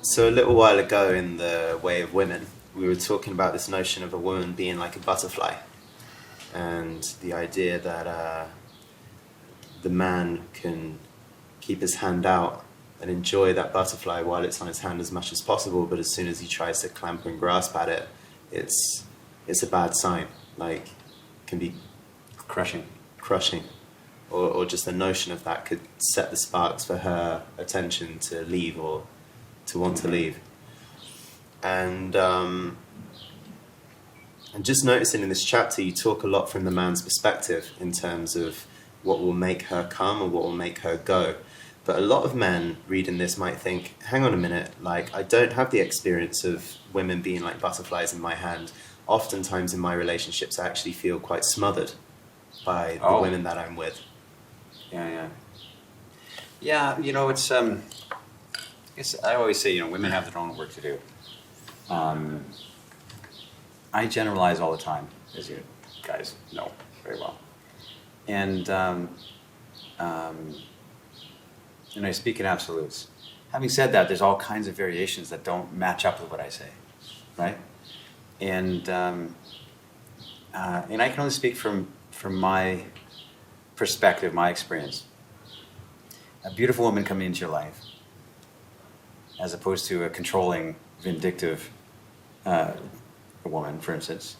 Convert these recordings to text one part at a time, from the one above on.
So a little while ago in the Way of Women, we were talking about this notion of a woman being like a butterfly, and the idea that the man can keep his hand out and enjoy that butterfly while it's on his hand as much as possible, but as soon as he tries to clamp and grasp at it, it's a bad sign. Like, can be crushing, or just the notion of that could set the sparks for her attention to leave or to want to leave. And just noticing in this chapter, you talk a lot from the man's perspective in terms of what will make her come and what will make her go. But a lot of men reading this might think, hang on a minute, like, I don't have the experience of women being like butterflies in my hand. Oftentimes in my relationships, I actually feel quite smothered by the women that I'm with. Yeah, you know, it's I always say, you know, women have their own work to do. I generalize all the time, as you guys know very well. And I speak in absolutes. Having said that, there's all kinds of variations that don't match up with what I say, right? And I can only speak from my perspective, my experience. A beautiful woman coming into your life, as opposed to a controlling, vindictive woman, for instance,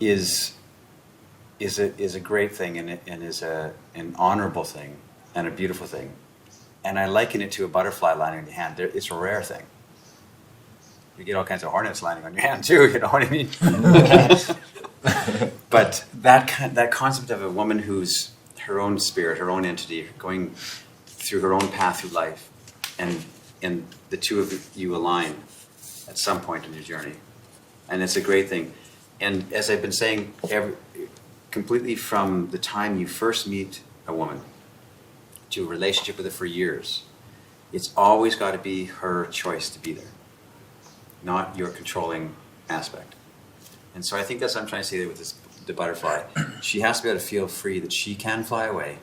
is a great thing and is an honorable thing and a beautiful thing. And I liken it to a butterfly landing on your hand. It's a rare thing. You get all kinds of hornets landing on your hand too, you know what I mean? But that concept of a woman who's her own spirit, her own entity, going through her own path through life, and the two of you align at some point in your journey. And it's a great thing. And as I've been saying, completely from the time you first meet a woman to a relationship with her for years, it's always got to be her choice to be there, not your controlling aspect. And so I think that's what I'm trying to say there with the butterfly. She has to be able to feel free that she can fly away,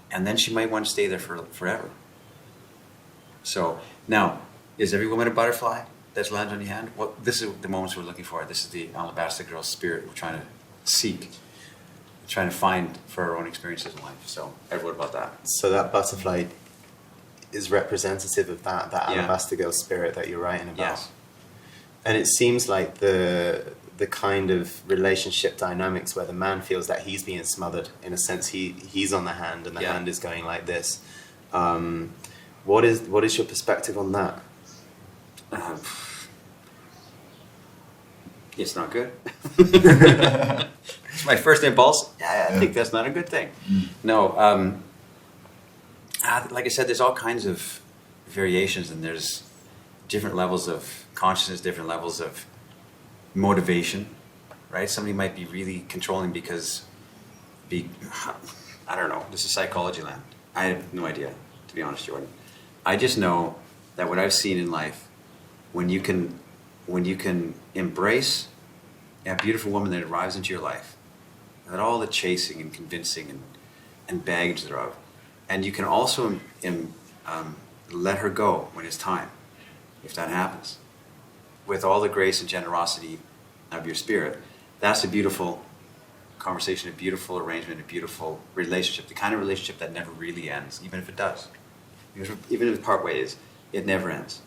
and then she might want to stay there forever. So now, is every woman a butterfly that's landed on your hand? Well, this is the moments we're looking for. This is the Alabaster girl spirit we're trying to seek, trying to find for our own experiences in life. So, Ed, what about that? So that butterfly is representative of that Alabaster girl spirit that you're writing about. Yes. And it seems like the kind of relationship dynamics where the man feels that he's being smothered, in a sense he's on the hand and the hand is going like this. What is your perspective on that? It's not good. It's my first impulse. Yeah, I think that's not a good thing. No, like I said, there's all kinds of variations, and there's different levels of consciousness, different levels of motivation, right? Somebody might be really controlling because, I don't know, this is psychology land. I have no idea, to be honest, Jordan. I just know that what I've seen in life, when you can embrace a beautiful woman that arrives into your life, without all the chasing and convincing and baggage thereof, and you can also let her go when it's time, if that happens, with all the grace and generosity of your spirit, that's a beautiful conversation, a beautiful arrangement, a beautiful relationship, the kind of relationship that never really ends, even if it does. Even if it part ways, it never ends.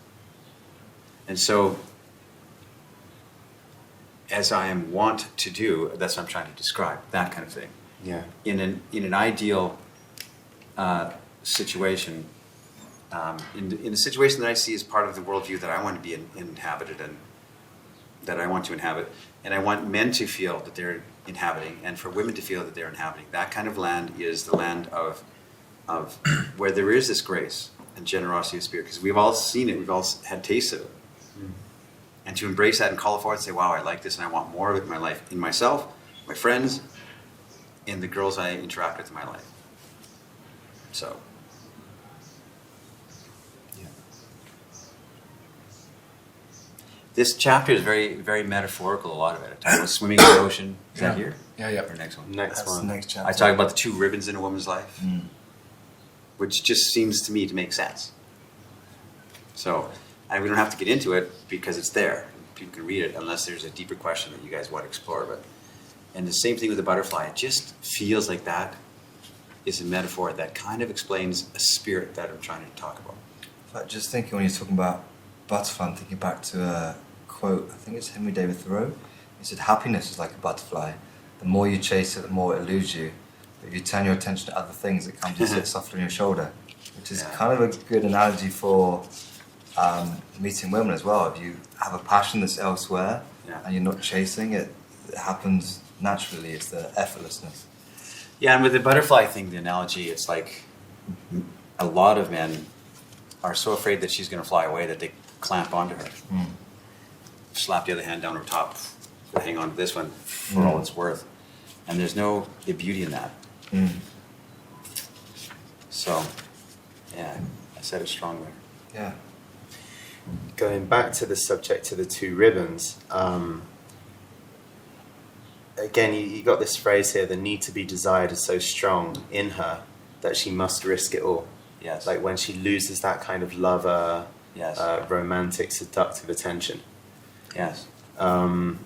And so, as I am wont to do, that's what I'm trying to describe, that kind of thing. Yeah. In an ideal situation, in a situation that I see as part of the worldview that I want to be inhabited and that I want to inhabit, and I want men to feel that they're inhabiting, and for women to feel that they're inhabiting. That kind of land is the land of where there is this grace and generosity of spirit, because we've all seen it, we've all had tastes of it. And to embrace that and call it forward and say, wow, I like this and I want more of it in my life, in myself, my friends, and the girls I interact with in my life. So. Yeah. This chapter is very, very metaphorical, a lot of it. I talk about swimming in the ocean. Is that here? Yeah. Or next one? Next one. Next chapter. I talk about the two ribbons in a woman's life, which just seems to me to make sense. So, and we don't have to get into it because it's there. People can read it unless there's a deeper question that you guys want to explore. But and the same thing with the butterfly. It just feels like that is a metaphor that kind of explains a spirit that I'm trying to talk about. But just thinking when you're talking about butterfly, I'm thinking back to a quote, I think it's Henry David Thoreau. He said, happiness is like a butterfly. The more you chase it, the more it eludes you. But if you turn your attention to other things, it comes and sits softly on your shoulder, which is kind of a good analogy for meeting women as well. If you have a passion that's elsewhere and you're not chasing it, it happens naturally. It's the effortlessness. Yeah, and with the butterfly thing, the analogy, it's like a lot of men are so afraid that she's going to fly away that they clamp onto her. Slap the other hand down her top, hang on to this one for all it's worth. And there's no the beauty in that. So, yeah, I said it strongly. Yeah. Going back to the subject of the two ribbons, again, you got this phrase here, the need to be desired is so strong in her that she must risk it all. Yes. Like when she loses that kind of lover, Yes. Romantic, seductive attention. Yes. Do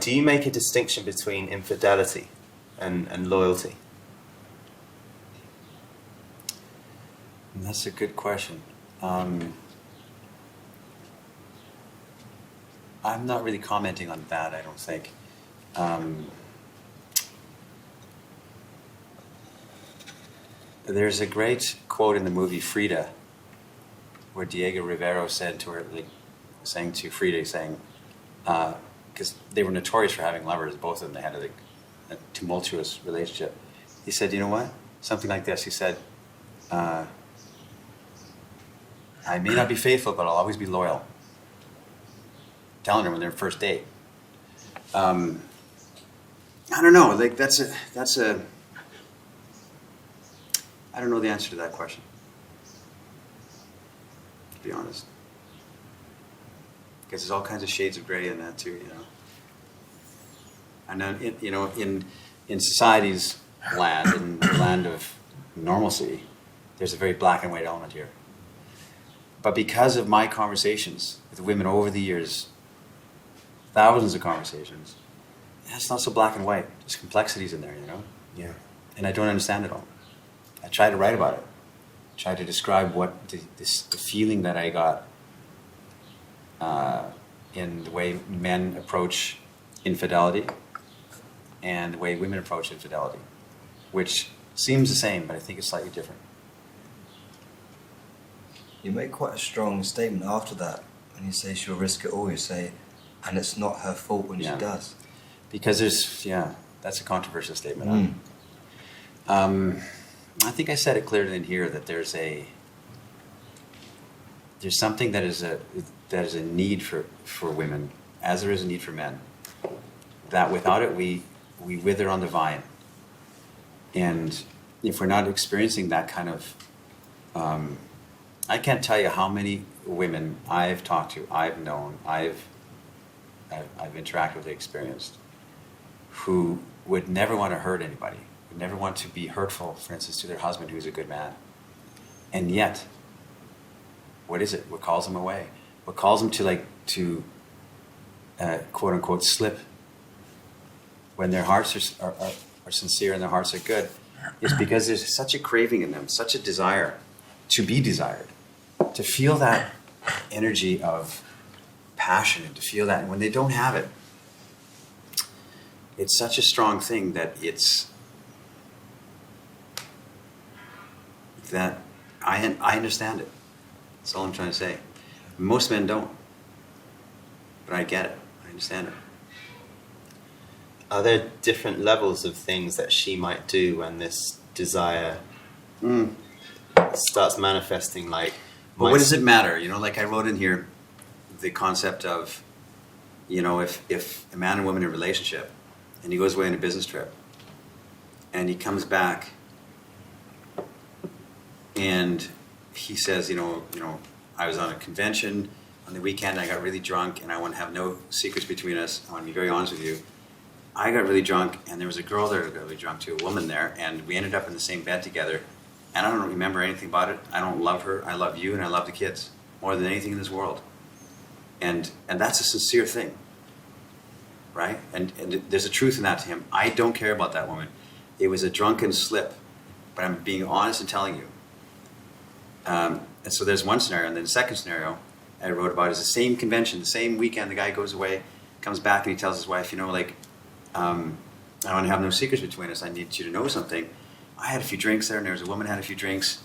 you make a distinction between infidelity and loyalty? That's a good question. I'm not really commenting on that, I don't think. There's a great quote in the movie Frida, where Diego Rivero said to her, saying to Frida, because they were notorious for having lovers, both of them, they had a tumultuous relationship. He said, you know what? Something like this. He said, I may not be faithful, but I'll always be loyal. Telling her when they're first date. I don't know. Like that's a. I don't know the answer to that question. To be honest, because there's all kinds of shades of gray in that too, you know. And then, in society's land, in the land of normalcy, there's a very black and white element here. But because of my conversations with women over the years, thousands of conversations, it's not so black and white. There's complexities in there, you know? Yeah. And I don't understand it all. I try to write about it. I try to describe what the feeling that I got in the way men approach infidelity and the way women approach infidelity, which seems the same, but I think it's slightly different. You make quite a strong statement after that. When you say she'll risk it all, you say, and it's not her fault when she does. Because that's a controversial statement. I think I said it clearly in here that there's something that is a need for women, as there is a need for men. That without it, we wither on the vine. And if we're not experiencing that kind of, I can't tell you how many women I've talked to, I've known, I've interacted with, experienced, who would never want to hurt anybody, would never want to be hurtful, for instance, to their husband who's a good man. And yet, what is it? What calls them away? What calls them to quote unquote slip when their hearts are sincere and their hearts are good, is because there's such a craving in them, such a desire to be desired, to feel that energy of passion and to feel that. And when they don't have it, it's such a strong thing that I understand it. That's all I'm trying to say. Most men don't. But I get it. I understand it. Are there different levels of things that she might do when this desire starts manifesting? But what does it matter? Like I wrote in here, the concept of, if a man and woman in a relationship, and he goes away on a business trip, and he comes back, and he says, I was on a convention on the weekend, I got really drunk, and I want to have no secrets between us. I want to be very honest with you. I got really drunk, and there was a girl there who got really drunk too, a woman there, and we ended up in the same bed together, and I don't remember anything about it. I don't love her. I love you, and I love the kids more than anything in this world. And that's a sincere thing, right? And there's a truth in that to him. I don't care about that woman. It was a drunken slip, but I'm being honest and telling you. And so there's one scenario, and then the second scenario I wrote about is the same convention, the same weekend. The guy goes away, comes back, and he tells his wife, I want to have no secrets between us. I need you to know something. I had a few drinks there, and there was a woman who had a few drinks,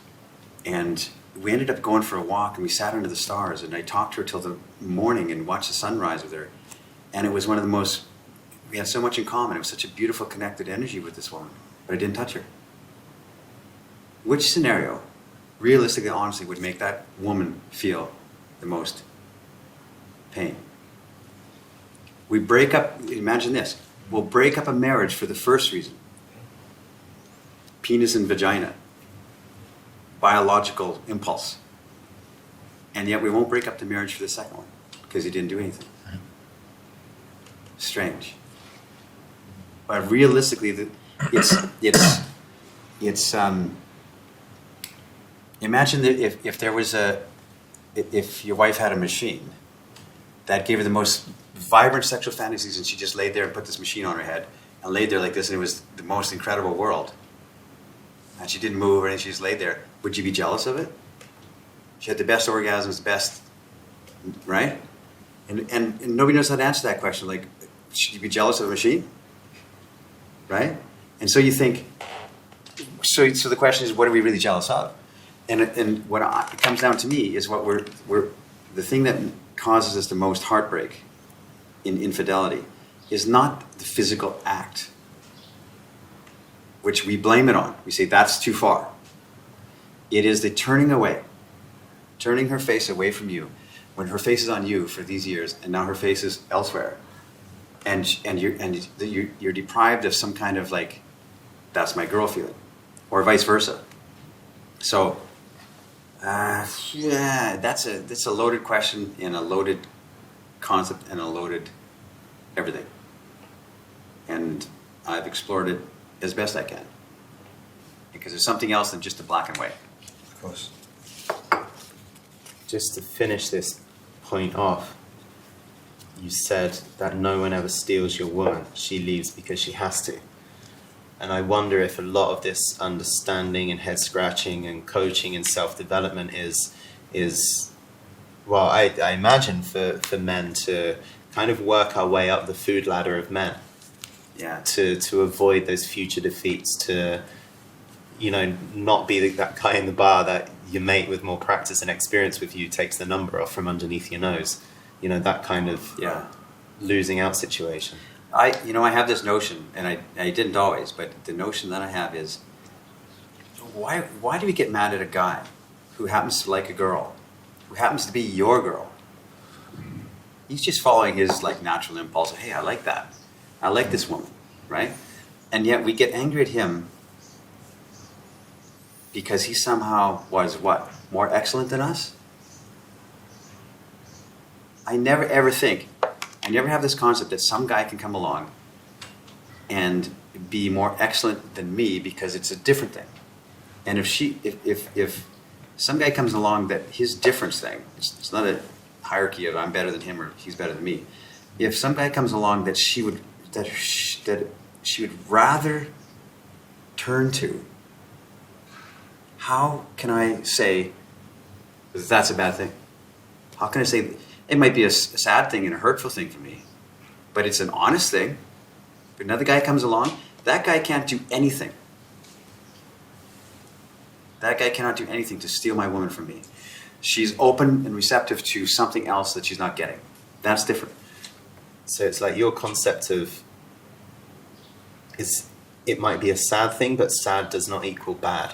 and we ended up going for a walk, and we sat under the stars, and I talked to her till the morning and watched the sunrise with her. And it was one of the most, we had so much in common. It was such a beautiful, connected energy with this woman, but I didn't touch her. Which scenario, realistically, honestly, would make that woman feel the most pain? We break up, imagine this, we'll break up a marriage for the first reason. Penis and vagina. Biological impulse. And yet we won't break up the marriage for the second one because he didn't do anything. Strange. But realistically, imagine that if there was if your wife had a machine that gave her the most vibrant sexual fantasies, and she just laid there and put this machine on her head and laid there like this, and it was the most incredible world. And she didn't move or anything, she just laid there. Would you be jealous of it? She had the best orgasms, best, right? And nobody knows how to answer that question. Like, should you be jealous of a machine? Right? And so you think, so the question is, what are we really jealous of? And what it comes down to me is what we're the thing that causes us the most heartbreak in infidelity is not the physical act, which we blame it on. We say that's too far. It is the turning away, turning her face away from you, when her face is on you for these years, and now her face is elsewhere, and you're deprived of some kind of like, that's my girl feeling, or vice versa. So, yeah, that's a loaded question and a loaded concept and a loaded everything, and I've explored it as best I can, because there's something else than just the black and white. Of course. Just to finish this point off, you said that no one ever steals your woman. She leaves because she has to. And I wonder if a lot of this understanding and head scratching and coaching and self-development is well, I imagine for men to kind of work our way up the food ladder of men. Yeah. To avoid those future defeats, to, not be that guy in the bar that your mate with more practice and experience with you takes the number off from underneath your nose. That kind of losing out situation. I have this notion, and I didn't always, but the notion that I have is, why do we get mad at a guy who happens to like a girl, who happens to be your girl? He's just following his natural impulse. Hey, I like that. I like this woman, right? And yet we get angry at him because he somehow was what? More excellent than us? I never have this concept that some guy can come along and be more excellent than me because it's a different thing. And if some guy comes along that his difference thing, it's not a hierarchy of I'm better than him or he's better than me. If some guy comes along that she would rather turn to, how can I say that's a bad thing? How can I say it might be a sad thing and a hurtful thing for me, but it's an honest thing? If another guy comes along, that guy can't do anything. That guy cannot do anything to steal my woman from me. She's open and receptive to something else that she's not getting. That's different. So it's like your concept of it might be a sad thing, but sad does not equal bad.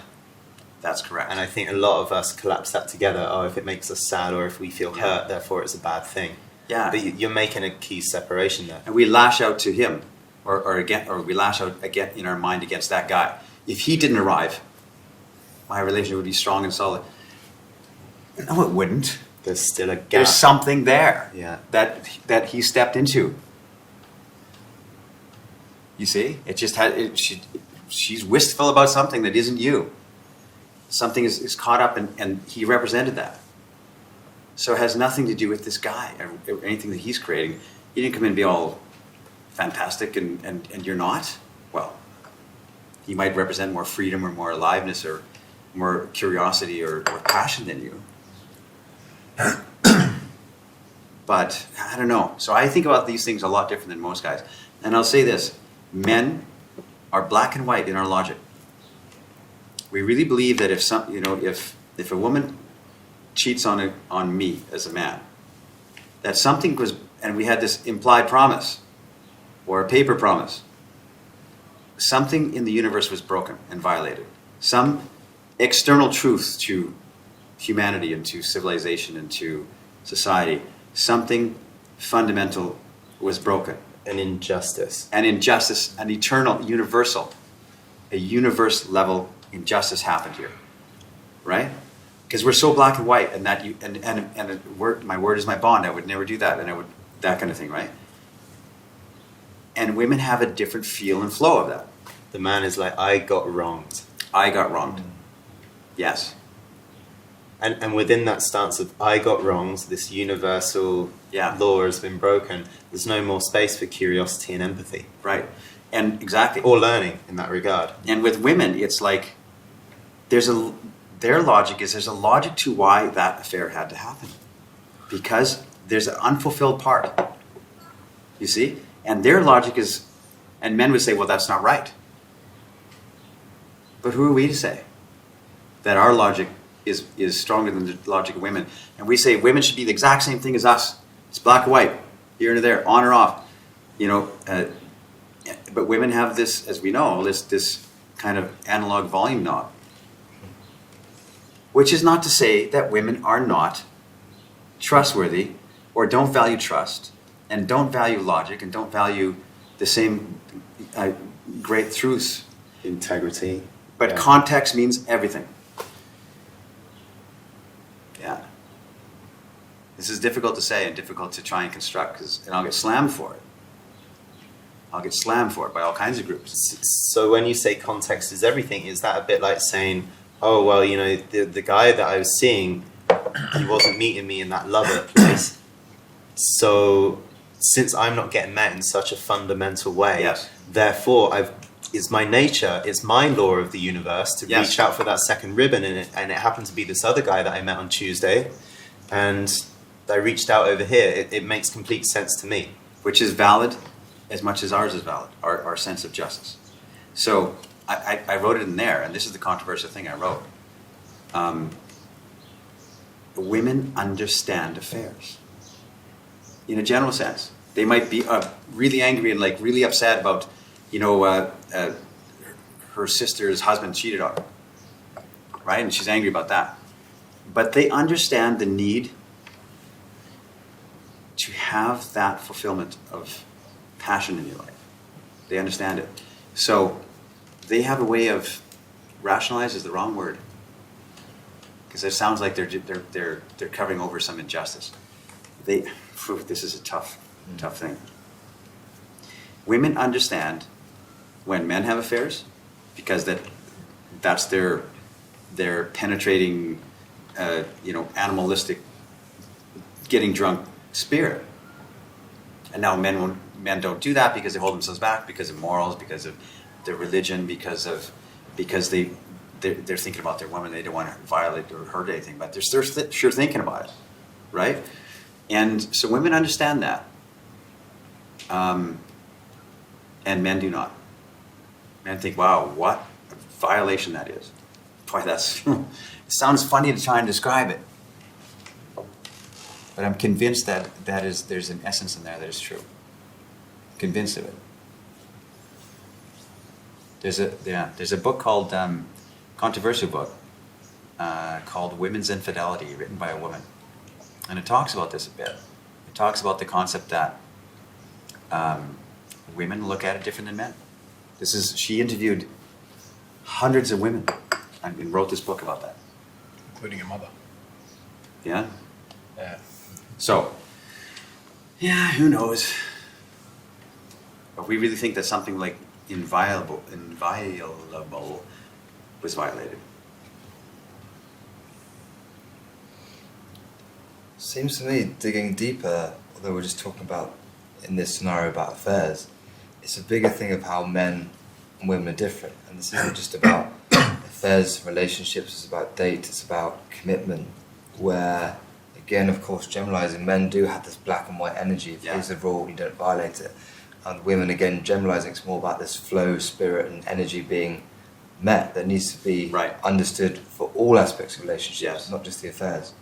That's correct. And I think a lot of us collapse that together. Oh, if it makes us sad or if we feel hurt, therefore it's a bad thing. Yeah. But you're making a key separation there. And we lash out to him, or we lash out again in our mind against that guy. If he didn't arrive, my relationship would be strong and solid. No, it wouldn't. There's still a gap. There's something there. Yeah. That he stepped into. You see, it just had. She's wistful about something that isn't you, something is caught up, and he represented that. So it has nothing to do with this guy or anything that he's creating. He didn't come in and be all fantastic, and you're not. Well, he might represent more freedom or more aliveness or more curiosity or passion than you. But I don't know. So I think about these things a lot different than most guys. And I'll say this: men are black and white in our logic. We really believe that if a woman cheats on me as a man, that something was, and we had this implied promise or a paper promise, something in the universe was broken and violated. Some external truth to humanity and to civilization and to society, something fundamental was broken. An injustice. An injustice, an eternal, universal, a universe level injustice happened here, right? Because we're so black and white, and that my word is my bond. I would never do that, and I would that kind of thing, right? And women have a different feel and flow of that. The man is like, I got wronged. I got wronged. Yes. And within that stance of I got wronged, this universal law has been broken. There's no more space for curiosity and empathy. Right. And exactly. Or learning in that regard. And with women, it's like their logic is there's a logic to why that affair had to happen. Because there's an unfulfilled part. You see? And their logic is, and men would say, well, that's not right. But who are we to say that our logic is stronger than the logic of women? And we say women should be the exact same thing as us. It's black and white, here and there, on or off. But women have this, as we know, this kind of analog volume knob. Which is not to say that women are not trustworthy or don't value trust and don't value logic and don't value the same great truths. Integrity. But context means everything. Yeah. This is difficult to say and difficult to try and construct, and I'll get slammed for it. I'll get slammed for it by all kinds of groups. So when you say context is everything, is that a bit like saying, oh, well, the guy that I was seeing, he wasn't meeting me in that lover place. So since I'm not getting met in such a fundamental way, therefore it's my nature, it's my law of the universe to reach out for that second ribbon, and it happened to be this other guy that I met on Tuesday, and I reached out over here. It makes complete sense to me. Which is valid as much as ours is valid, our sense of justice. So I wrote it in there, and this is the controversial thing I wrote. Women understand affairs. In a general sense. They might be really angry and really upset about, her sister's husband cheated on her. Right? And she's angry about that. But they understand the need to have that fulfillment of passion in your life. They understand it. So they have a way of, rationalize is the wrong word, because it sounds like they're covering over some injustice. This is a tough thing. Women understand when men have affairs, because that's their penetrating, animalistic, getting drunk spirit. And now men don't do that because they hold themselves back, because of morals, because of their religion, because they're thinking about their woman. They don't want to violate or hurt anything, but they're sure thinking about it, right? And so women understand that, and men do not. Men think, "Wow, what a violation that is!" Boy, that's it sounds funny to try and describe it, but I'm convinced that there's an essence in there that is true. Convinced of it. There's a book called controversial book called Women's Infidelity, written by a woman, and it talks about this a bit. It talks about the concept that women look at it different than men. She interviewed hundreds of women and wrote this book about that, including your mother. Yeah. Yeah. So, who knows? But we really think that something like inviolable was violated. Seems to me, digging deeper, although we're just talking about, in this scenario, about affairs, it's a bigger thing of how men and women are different. And this isn't just about affairs, relationships, it's about date, it's about commitment, where, again, of course, generalizing, men do have this black and white energy. If here's the rule, you don't violate it. And women, again, generalizing, it's more about this flow, spirit, and energy being met that needs to be understood for all aspects of relationships, not just the affairs.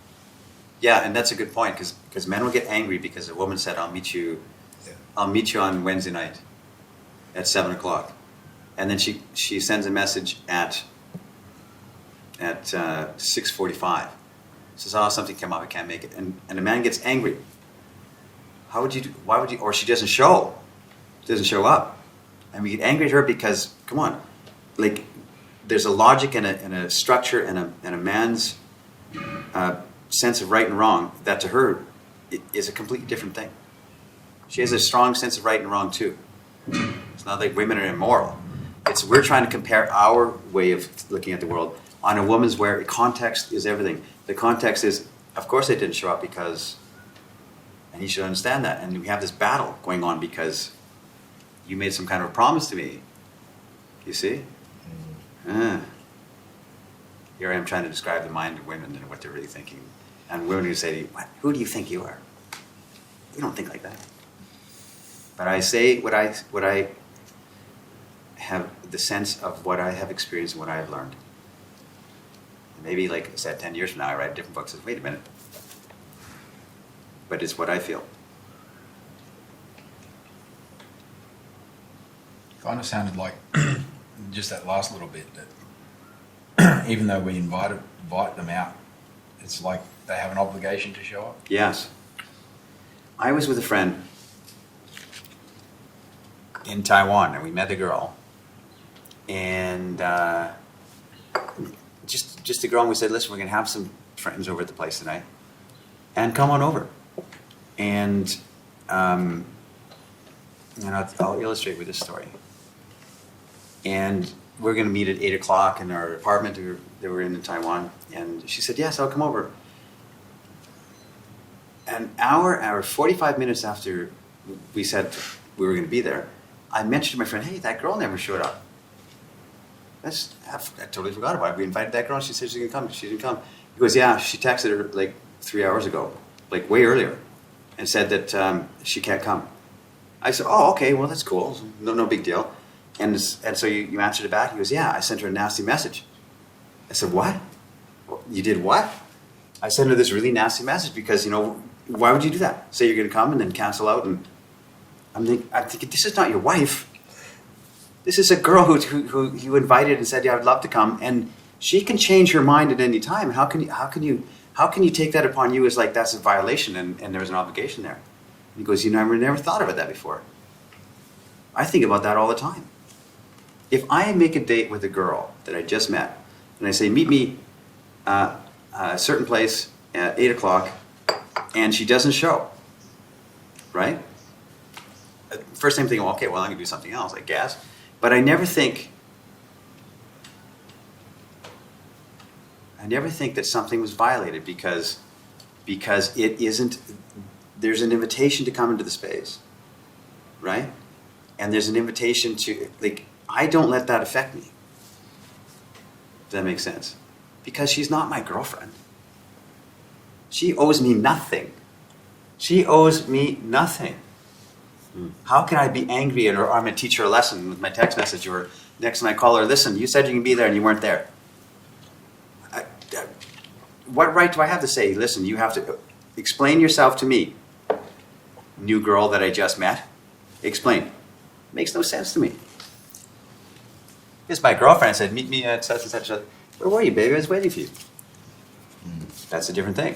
Yeah, and that's a good point, because men will get angry because a woman said, I'll meet you on Wednesday night at 7 o'clock. And then she sends a message at 6:45. Says, something came up, I can't make it. And a man gets angry. How would you do, why would you, or she doesn't show up. And we get angry at her because, come on, like, there's a logic and a structure and a man's sense of right and wrong that to her is a completely different thing. She has a strong sense of right and wrong too. It's not like women are immoral. We're trying to compare our way of looking at the world on a woman's where context is everything. The context is, of course they didn't show up because, and he should understand that. And we have this battle going on because you made some kind of a promise to me. You see? Here I am trying to describe the mind of women and what they're really thinking. And women who say to you, what? Who do you think you are? We don't think like that. But I say what I have the sense of what I have experienced and what I have learned. Maybe, like I said, 10 years from now, I write a different book and say, wait a minute. But it's what I feel. Kind of sounded like just that last little bit that even though we invite them out, it's like they have an obligation to show up. Yes. I was with a friend in Taiwan and we met a girl. And just a girl, and we said, listen, we're going to have some friends over at the place tonight. And come on over. And I'll illustrate with this story. And we're going to meet at 8 o'clock in our apartment that we're in Taiwan. And she said, yes, I'll come over. An hour, 45 minutes after we said we were going to be there, I mentioned to my friend, hey, that girl never showed up. I totally forgot about it. We invited that girl and she said she's going to come. She didn't come. He goes, yeah, she texted her like 3 hours ago, like way earlier, and said that she can't come. I said, oh, okay, well, that's cool. No big deal. And so you answered it back? He goes, yeah, I sent her a nasty message. I said, what? You did what? I sent her this really nasty message because, why would you do that? Say you're going to come and then cancel out. And I'm thinking, this is not your wife. This is a girl who you invited and said, yeah, I'd love to come. And she can change her mind at any time. How can you take that upon you as like that's a violation and there's an obligation there? And he goes, I never thought about that before. I think about that all the time. If I make a date with a girl that I just met, and I say, meet me at a certain place at 8 o'clock, and she doesn't show, right? First time thinking, okay, well, I'm going to do something else, I guess. But I never think that something was violated because it isn't, there's an invitation to come into the space, right? And there's an invitation to, like, I don't let that affect me. Does that make sense? Because she's not my girlfriend. She owes me nothing. She owes me nothing. How can I be angry or I'm going to teach her a lesson with my text message or next time I call her, listen, you said you can be there and you weren't there. What right do I have to say, listen, you have to explain yourself to me, new girl that I just met? Explain. Makes no sense to me. Here's my girlfriend. I said, meet me at such and such. Where were you, baby? I was waiting for you. That's a different thing.